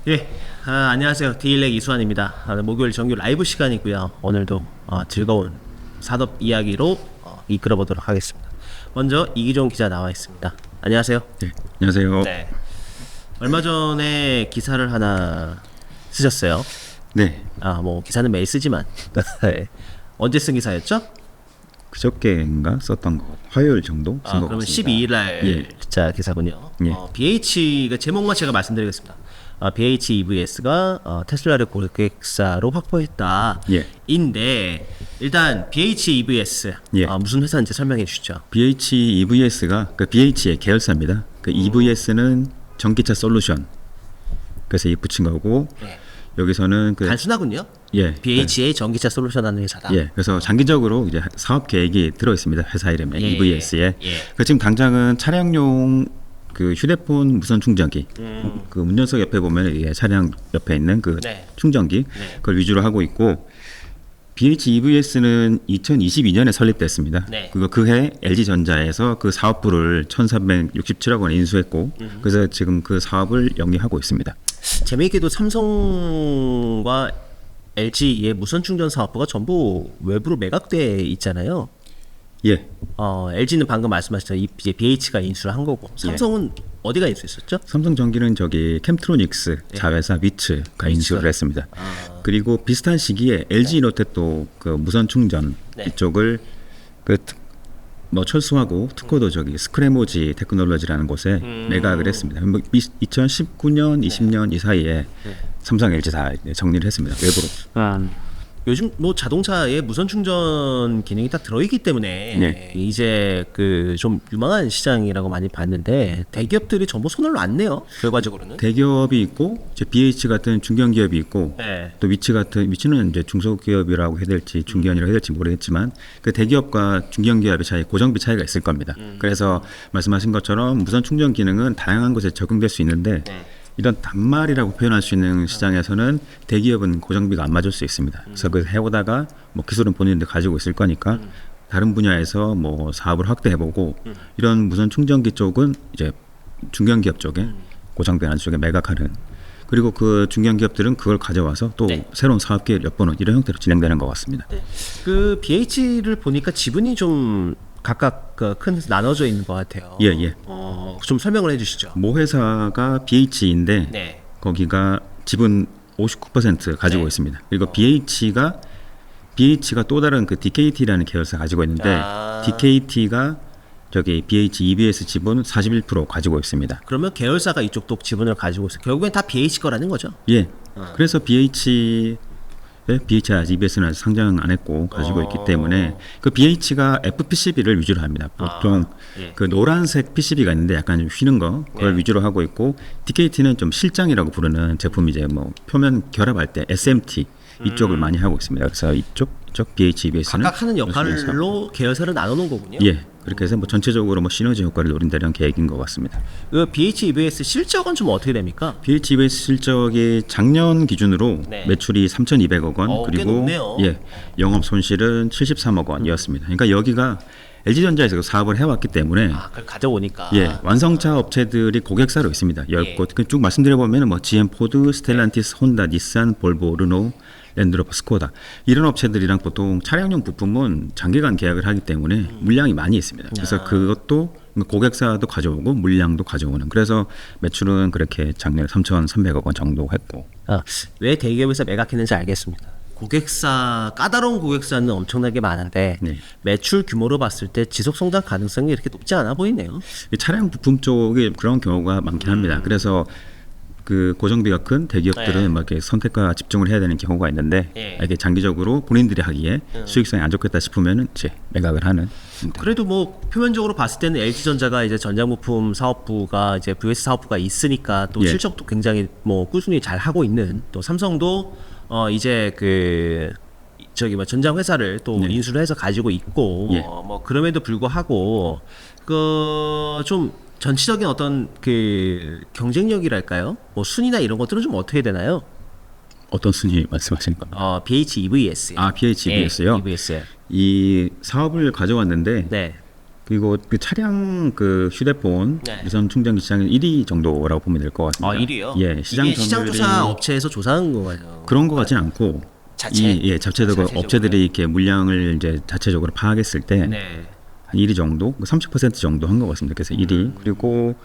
예, 안녕하세요. 디일렉 이수환입니다. 목요일 정규 라이브 시간이고요. 오늘도 즐거운 산업 이야기로 이끌어 보도록 하겠습니다. 먼저 이기종 기자 나와 있습니다. 안녕하세요. 네, 안녕하세요. 네. 얼마 전에 기사를 하나 쓰셨어요. 네, 뭐 기사는 매일 쓰지만 네. 언제 쓴 기사였죠? 그저께인가 썼던 거 화요일 정도 쓴 것 그러면 같습니다. 12일 날 예. 자 기사군요. 예. BH 그 제목만 제가 말씀드리겠습니다. BH EVS가 테슬라를 고객사로 확보했다. 예. 인데 일단 BH EVS 예. 무슨 회사인지 설명해 주시죠. BH EVS가 그 BH의 계열사입니다. 그 EVS는 전기차 솔루션. 그래서 이 붙인 거고 네. 여기서는 그 단순하군요. 예. BH의 전기차 솔루션하는 회사다. 예. 그래서 장기적으로 이제 사업 계획이 들어 있습니다. 회사 이름에 예. EVS에. 예. 그 지금 당장은 차량용 그 휴대폰 무선 충전기 그 운전석 옆에 보면 이게 차량 옆에 있는 그 네. 충전기 네. 그걸 위주로 하고 있고 BH EVS는 2022년에 설립됐습니다. 네. 그해 LG전자에서 그 사업부를 1,367억 원에 인수했고 그래서 지금 그 사업을 영위하고 있습니다. 재미있게도 삼성과 LG의 무선 충전 사업부가 전부 외부로 매각돼 있잖아요. 예. LG는 방금 말씀하셨던 이제 BH가 인수를 한 거고 삼성은 어디가 인수했었죠? 삼성전기는 저기 캠트로닉스 네. 자회사 위츠가 인수를 했습니다. 그리고 비슷한 시기에 LG 이노텍도 그 무선 충전 네. 이쪽을 그 뭐 철수하고 특허도 저기 스크래모지 테크놀로지라는 곳에 매각을 했습니다. 2019년, 20년 이 사이에 삼성, LG 다 정리를 했습니다. 외부로. 요즘 뭐 자동차에 무선 충전 기능이 딱 들어있기 때문에 네. 이제 그 좀 유망한 시장이라고 많이 봤는데 대기업들이 전부 손을 놨네요. 결과적으로는. 대기업이 있고 이제 BH 같은 중견기업이 있고 네. 또 위치는 이제 중소기업이라고 해야 될지 중견이라고 해야 될지 모르겠지만 그 대기업과 중견기업의 차이 고정비 차이가 있을 겁니다. 그래서 말씀하신 것처럼 무선 충전 기능은 다양한 곳에 적용될 수 있는데 이런 단말이라고 표현할 수 있는 시장에서는 대기업은 고정비가 안 맞을 수 있습니다. 그래서 그 해오다가 뭐 기술은 본인들 가지고 있을 거니까 다른 분야에서 뭐 사업을 확대해보고 이런 무선 충전기 쪽은 이제 중견기업 쪽에 고정비 하는 쪽에 매각하는 그리고 그 중견기업들은 그걸 가져와서 또 네. 새로운 사업 기회를 엿보는 이런 형태로 진행되는 것 같습니다. 그 BH를 보니까 지분이 좀 각각 큰 나눠져 있는 것 같아요. 예, 예. 좀 설명을 해주시죠. 모 회사가 BH인데 네. 거기가 지분 59% 가지고 네. 있습니다. 그리고 BH가 또 다른 그 DKT라는 계열사 가지고 있는데 DKT가 저기 BH EBS 지분 41% 가지고 있습니다. 그러면 계열사가 이쪽도 지분을 가지고 있어요. 결국엔 다 BH 거라는 거죠. 예. 그래서 BH 아직 EBS는 아직 상장 안 했고 가지고 있기 때문에 그 BH가 FPCB를 위주로 합니다. 보통 예. 그 노란색 PCB가 있는데 약간 좀 휘는 거 그걸 예. 위주로 하고 있고 DKT는 좀 실장이라고 부르는 제품이 이제 뭐 표면 결합할 때 SMT 이쪽을 많이 하고 있습니다. 그래서 이쪽 BH EBS는 각각 하는 역할로 계열사를 나눠놓은 거군요. 예. 그렇게 해서 뭐 전체적으로 뭐 시너지 효과를 노린다는 계획인 것 같습니다. 그 BH EVS 실적은 좀 어떻게 됩니까? BH EBS 실적이 작년 기준으로 네. 매출이 3,200억 원 꽤 그리고 높네요. 예, 영업 손실은 73억 원이었습니다. 그러니까 여기가 LG전자에서 사업을 해왔기 때문에 그걸 가져오니까. 예, 완성차 업체들이 고객사로 있습니다. 10곳. 예. 쭉 말씀드려보면 뭐 GM, 포드, 스텔란티스, 혼다, 닛산, 볼보, 르노, 랜드로버, 스코다 이런 업체들이랑 보통 차량용 부품은 장기간 계약을 하기 때문에 물량이 많이 있습니다. 그래서 그것도 고객사도 가져오고 물량도 가져오는. 그래서 매출은 그렇게 작년에 3,300억 원 정도 했고. 왜 대기업에서 매각했는지 알겠습니다. 까다로운 고객사는 엄청나게 많은데 네. 매출 규모로 봤을 때 지속 성장 가능성이 이렇게 높지 않아 보이네요. 이 차량 부품 쪽에 그런 경우가 많긴 합니다. 그래서 그 고정비가 큰 대기업들은 네. 막 이렇게 선택과 집중을 해야 되는 경우가 있는데 예. 이게 장기적으로 본인들이 하기에 수익성이 안 좋겠다 싶으면은 이제 매각을 하는. 그래도 뭐 표면적으로 봤을 때는 LG전자가 이제 전장부품 사업부가 이제 VS 사업부가 있으니까 또 예. 실적도 굉장히 뭐 꾸준히 잘 하고 있는 또 삼성도 이제 그 저기 뭐 전장 회사를 또 네. 인수를 해서 가지고 있고 예. 뭐 그럼에도 불구하고 그 좀 전체적인 어떤 그 경쟁력이랄까요? 뭐 순위나 이런 것들은 좀 어떻게 되나요? 어떤 순위 말씀하시는 겁니까? BH EVS. BH EVS요. EVS. 이 사업을 가져왔는데 네. 그리고 그 차량 그 휴대폰 네. 무선 충전기 시장은 1위 정도라고 보면 될 것 같습니다. 1위요? 예, 시장 이게 시장 점유율이 조사 업체에서 조사한 거가요? 그런 것 같지는 않고 자체? 자체적으로 자체적으로요? 업체들이 이렇게 물량을 이제 자체적으로 파악했을 때 한 네. 1위 정도, 30% 정도 한 것 같습니다. 그래서 1위 그리고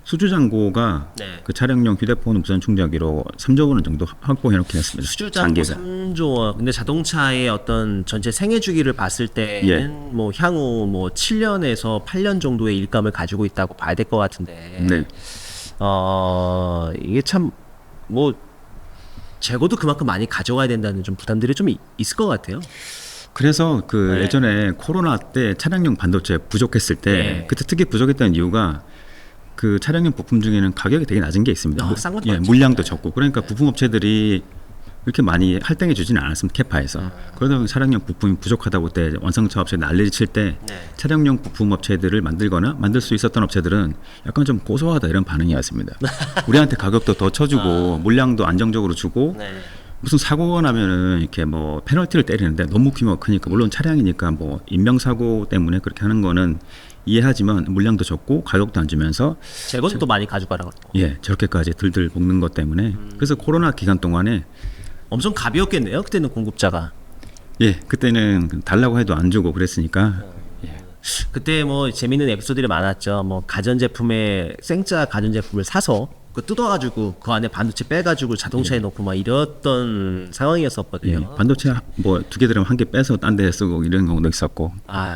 수주 잔고가 네. 그 차량용 휴대폰 무선 충전기로 3조 원 정도 확보해 놓긴 했습니다. 수주 잔고 단계가. 3조 원. 근데 자동차의 어떤 전체 생애 주기를 봤을 때는 예. 뭐 향후 뭐 7년에서 8년 정도의 일감을 가지고 있다고 봐야 될 것 같은데. 네. 이게 참 뭐 재고도 그만큼 많이 가져와야 된다는 좀 부담들이 좀 있을 것 같아요. 그래서 그 네. 예전에 코로나 때 차량용 반도체 부족했을 때 네. 그때 특히 부족했던 이유가 그 차량용 부품 중에는 가격이 되게 낮은 게 있습니다. 싼 것도 많죠. 물량도 적고 그러니까 부품 업체들이 그렇게 많이 할당해 주지는 않았습니다. 캐파에서. 그러다 보니 차량용 부품이 부족하다고 그때 완성차 업체 난리를 칠 때 네. 차량용 부품 업체들을 만들거나 만들 수 있었던 업체들은 약간 좀 고소하다 이런 반응이었습니다. 우리한테 가격도 더 쳐주고 물량도 안정적으로 주고 네. 무슨 사고가 나면은 이렇게 뭐 페널티를 때리는데 너무 규모가 크니까 물론 차량이니까 뭐 인명사고 때문에 그렇게 하는 거는 이해하지만 물량도 적고 가격도 안 주면서 재고도 또 많이 가져가라고. 저렇게까지 들들 볶는 것 때문에 그래서 코로나 기간 동안에 엄청 가벼웠겠네요. 그때는 공급자가. 그때는 달라고 해도 안 주고 그랬으니까 그때 뭐 재밌는 에피소드들이 많았죠. 뭐 가전제품에 생짜 가전제품을 사서 그 뜯어가지고 그 안에 반도체 빼가지고 자동차에 넣고 막 이랬던 상황이었었거든요. 반도체 뭐 2개 들으면 1개 빼서 딴 데 쓰고 이런 경우도 있었고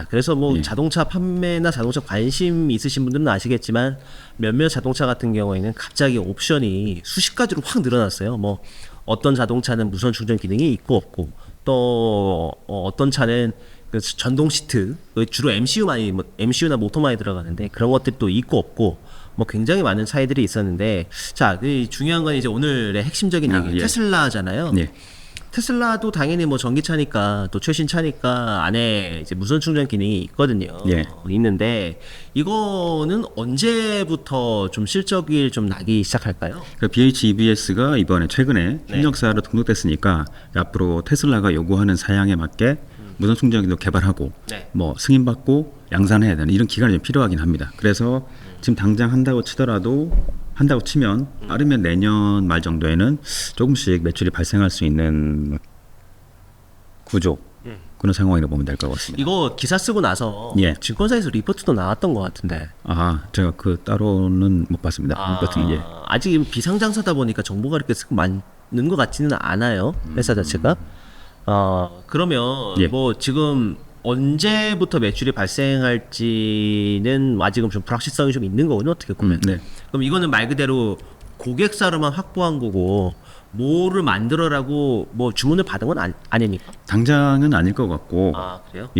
그래서 뭐 자동차 판매나 자동차 관심 있으신 분들은 아시겠지만 몇몇 자동차 같은 경우에는 갑자기 옵션이 수십 가지로 확 늘어났어요. 뭐 어떤 자동차는 무선 충전 기능이 있고 없고 또 어떤 차는 그 전동 시트 주로 MCU나 모터 많이 들어가는데 그런 것들이 또 있고 없고 뭐 굉장히 많은 차이들이 있었는데 자, 그 중요한 건 이제 오늘의 핵심적인 얘기 테슬라잖아요. 테슬라도 당연히 뭐 전기차니까 또 최신 차니까 안에 이제 무선 충전 기능이 있거든요. 있는데 이거는 언제부터 좀 실적이 좀 나기 시작할까요? 그러니까 BHEVS가 이번에 최근에 협력사로 등록됐으니까 앞으로 테슬라가 요구하는 사양에 맞게 무선 충전기도 개발하고 뭐 승인받고 양산해야 되는 이런 기간이 좀 필요하긴 합니다. 그래서 지금 당장 한다고 치면 빠르면 내년 말 정도에는 조금씩 매출이 발생할 수 있는 구조 그런 상황이라고 보면 될 것 같습니다. 이거 기사 쓰고 나서 증권사에서 리포트도 나왔던 것 같은데. 제가 그 따로는 못 봤습니다. 리포트는 아직 비상장사다 보니까 정보가 이렇게 많은 것 같지는 않아요. 회사 자체가. 그러면 뭐 지금 언제부터 매출이 발생할지는 아직은 좀 불확실성이 좀 있는 거군요. 어떻게 보면. 그럼 이거는 말 그대로 고객사로만 확보한 거고 뭐를 만들어라고 뭐 주문을 받은 건 아니니까. 당장은 아닐 것 같고. 그래요?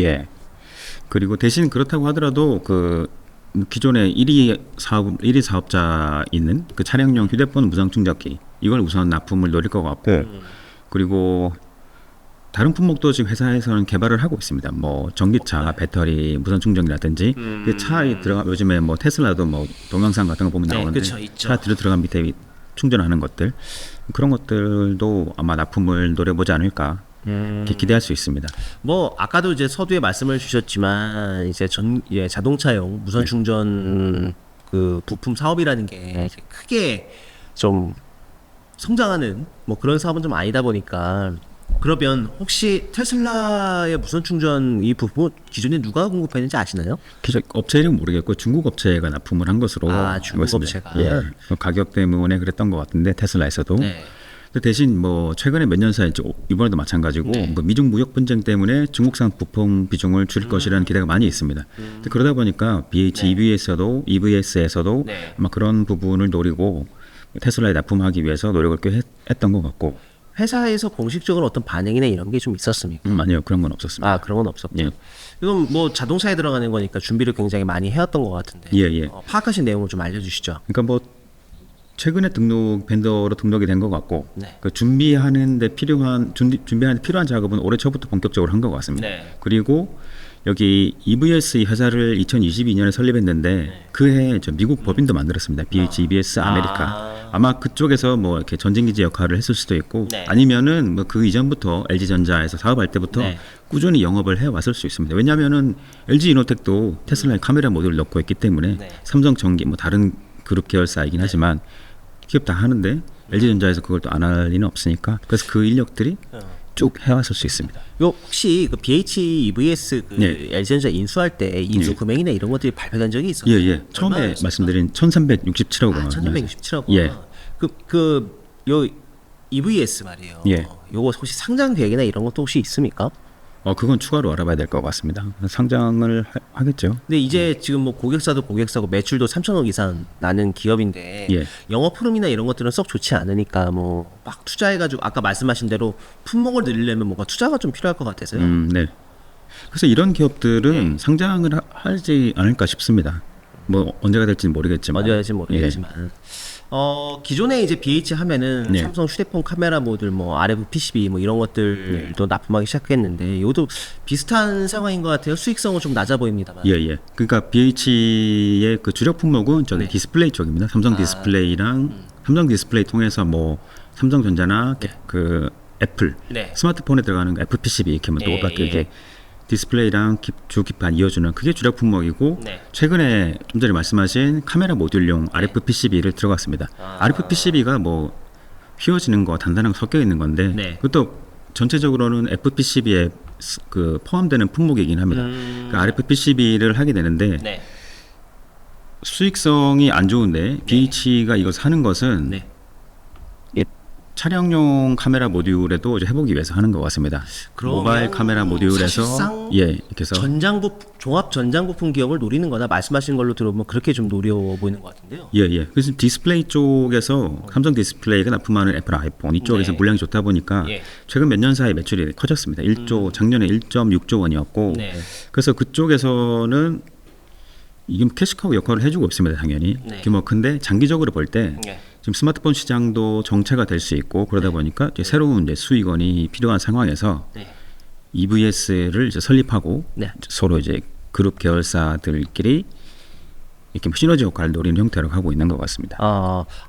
그리고 대신 그렇다고 하더라도 그 기존의 1위 사업자 있는 그 차량용 휴대폰 무선 충전기 이걸 우선 납품을 노릴 것 같고 그리고 다른 품목도 지금 회사에서는 개발을 하고 있습니다. 뭐 전기차, 배터리, 무선 충전기라든지 그 차에 들어가 요즘에 뭐 테슬라도 뭐 동영상 같은 거 보면 나오는데 차 들어간 밑에 충전하는 것들 그런 것들도 아마 납품을 노려보지 않을까 이렇게 기대할 수 있습니다. 뭐 아까도 이제 서두에 말씀을 주셨지만 이제 자동차용 무선 충전 그 부품 사업이라는 게 이제 크게 좀 성장하는 뭐 그런 사업은 좀 아니다 보니까. 그러면 혹시 테슬라의 무선 충전 이 부분 기존에 누가 공급했는지 아시나요? 업체 이름 모르겠고 중국 업체가 납품을 한 것으로 중국 업체가 가격 때문에 그랬던 것 같은데 테슬라에서도 대신 뭐 최근에 몇 년 사이 이번에도 마찬가지고 뭐 미중 무역 분쟁 때문에 중국산 부품 비중을 줄일 것이라는 기대가 많이 있습니다. 그러다 보니까 BHEV에서도 EVS에서도 아마 그런 부분을 노리고 테슬라에 납품하기 위해서 노력을 꽤 했던 것 같고. 회사에서 공식적으로 어떤 반응이나 이런 게 좀 있었습니까? 아니요, 그런 건 없었습니다. 그런 건 없었고. 이건 뭐 자동차에 들어가는 거니까 준비를 굉장히 많이 해왔던 것 같은데. 파악하신 내용을 좀 알려주시죠. 그러니까 뭐 최근에 벤더로 등록이 된 것 같고 그 준비하는데 필요한 작업은 올해 초부터 본격적으로 한 것 같습니다. 그리고 여기 EVS 회사를 2022년에 설립했는데 그해 미국 법인도 만들었습니다. BHEVS 아메리카. 아마 그쪽에서 뭐 이렇게 전쟁기지 역할을 했을 수도 있고 네. 아니면은 뭐 그 이전부터 LG전자에서 사업할 때부터 네. 꾸준히 영업을 해왔을 수 있습니다. 왜냐하면은 LG 이노텍도 테슬라에 카메라 모듈을 넣고 있기 때문에 네. 삼성전기 뭐 다른 그룹 계열사이긴 하지만 기업 다 하는데 LG전자에서 그걸 또 안 할 리는 없으니까 그래서 그 인력들이 쭉 해왔을 수 있습니다. 요 혹시 그 BH EVS 그 네. LG전자 인수할 때 인수 네. 금액이나 이런 것들이 발표된 적이 있었나요? 예. 처음에 말씀드린 1,367억 원. 1,367억 원. 예. 요 EVS 말이에요. 예. 요거 혹시 상장 계획이나 이런 것도 혹시 있습니까? 그건 추가로 알아봐야 될 것 같습니다. 상장을 하겠죠. 근데 이제 지금 뭐 고객사도 고객사고 매출도 3천억 이상 나는 기업인데 예. 영업 흐름이나 이런 것들은 썩 좋지 않으니까 뭐 막 투자해가지고 아까 말씀하신 대로 품목을 늘리려면 뭔가 투자가 좀 필요할 것 같아서요. 네. 그래서 이런 기업들은 상장을 하지 않을까 싶습니다. 뭐 언제가 될지는 모르겠지만. 어디 할지 모르겠지만. 기존에 이제 BH 하면은 네. 삼성 휴대폰 카메라 모듈, 뭐 RF PCB 뭐 이런 것들도 납품하기 시작했는데 이것도 비슷한 상황인 것 같아요. 수익성은 좀 낮아 보입니다만. 예. 그러니까 BH의 그 주력 품목은 저기 디스플레이 쪽입니다. 삼성 디스플레이랑 삼성 디스플레이 통해서 뭐 삼성전자나 그 애플 네. 스마트폰에 들어가는 FPCB 이렇게 하면 똑같게 이게 디스플레이랑 주기판 이어주는 그게 주력 품목이고 네. 최근에 좀 전에 말씀하신 카메라 모듈용 RF PCB를 들어갔습니다. RF PCB가 뭐 휘어지는 거 단단한 거 섞여 있는 건데 네. 그것도 전체적으로는 FPCB에 그 포함되는 품목이긴 합니다. 그 RF PCB를 하게 되는데 네. 수익성이 안 좋은데 BH가 이거 사는 것은 네. 차량용 카메라 모듈에도 이제 해보기 위해서 하는 것 같습니다. 그러면 모바일 카메라 모듈에서 사실상 이렇게 해서 종합 전장부품 기업을 노리는 거나 말씀하신 걸로 들어보면 그렇게 좀 노려 보이는 것 같은데요. 그래서 디스플레이 쪽에서 삼성 디스플레이가 납품하는 애플 아이폰 이쪽에서 네. 물량이 좋다 보니까 예. 최근 몇 년 사이 매출이 커졌습니다. 작년에 1.6조 원이었고 네. 그래서 그쪽에서는 이게 캐시카우 역할을 해주고 있습니다. 당연히 네. 규모 큰데 장기적으로 볼 때 네. 지금 스마트폰 시장도 정체가 될 수 있고 그러다 보니까 이제 새로운 이제 수익원이 필요한 상황에서 네. EVS를 이제 설립하고 네. 서로 이제 그룹 계열사들끼리 이렇게 시너지 역할을 노리는 형태로 하고 있는 것 같습니다.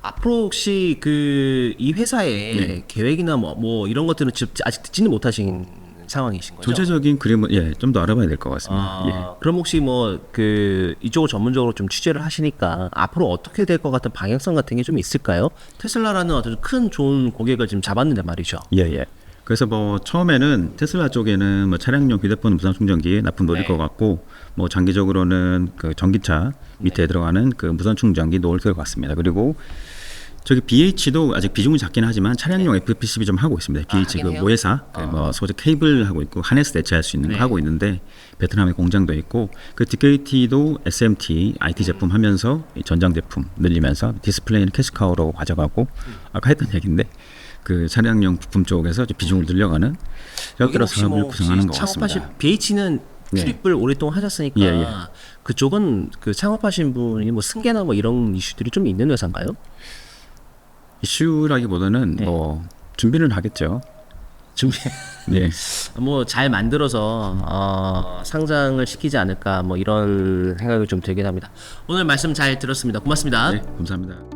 앞으로 혹시 그 이 회사의 계획이나 뭐 이런 것들은 아직 듣지는 못하신 상황이신 거죠? 전체적인 그림은 좀 더 알아봐야 될 것 같습니다. 그럼 혹시 뭐 그 이쪽을 전문적으로 좀 취재를 하시니까 앞으로 어떻게 될 것 같은 방향성 같은 게 좀 있을까요? 테슬라라는 어떤 큰 좋은 고객을 지금 잡았는데 말이죠. 그래서 뭐 처음에는 테슬라 쪽에는 뭐 차량용 휴대폰 무선 충전기 납품 노릴 네. 것 같고 뭐 장기적으로는 그 전기차 밑에 들어가는 그 무선 충전기 놓을 것 같습니다. 그리고 저기 BH도 아직 비중은 작긴 하지만 차량용 FPCB 좀 하고 있습니다. BH 그 하긴 해요? 모회사 뭐 소재 케이블 하고 있고 하네스 대체할 수 있는 거 하고 있는데 베트남에 공장도 있고 그 DKT도 SMT IT 제품 하면서 이 전장 제품 늘리면서 디스플레이는 캐시카우로 가져가고 아까 했던 얘기인데 그 차량용 부품 쪽에서 이제 비중을 늘려가는 여러 사업을 구성하는 것 같습니다. BH는 네. 출입을 오랫동안 하셨으니까 그쪽은 그 창업하신 분이 뭐 승계나 뭐 이런 이슈들이 좀 있는 회사인가요? 이슈라기보다는 뭐 준비는 하겠죠. 준비 네. 뭐 잘 만들어서 상장을 시키지 않을까 뭐 이런 생각이 좀 들긴 합니다. 오늘 말씀 잘 들었습니다. 고맙습니다. 네, 감사합니다.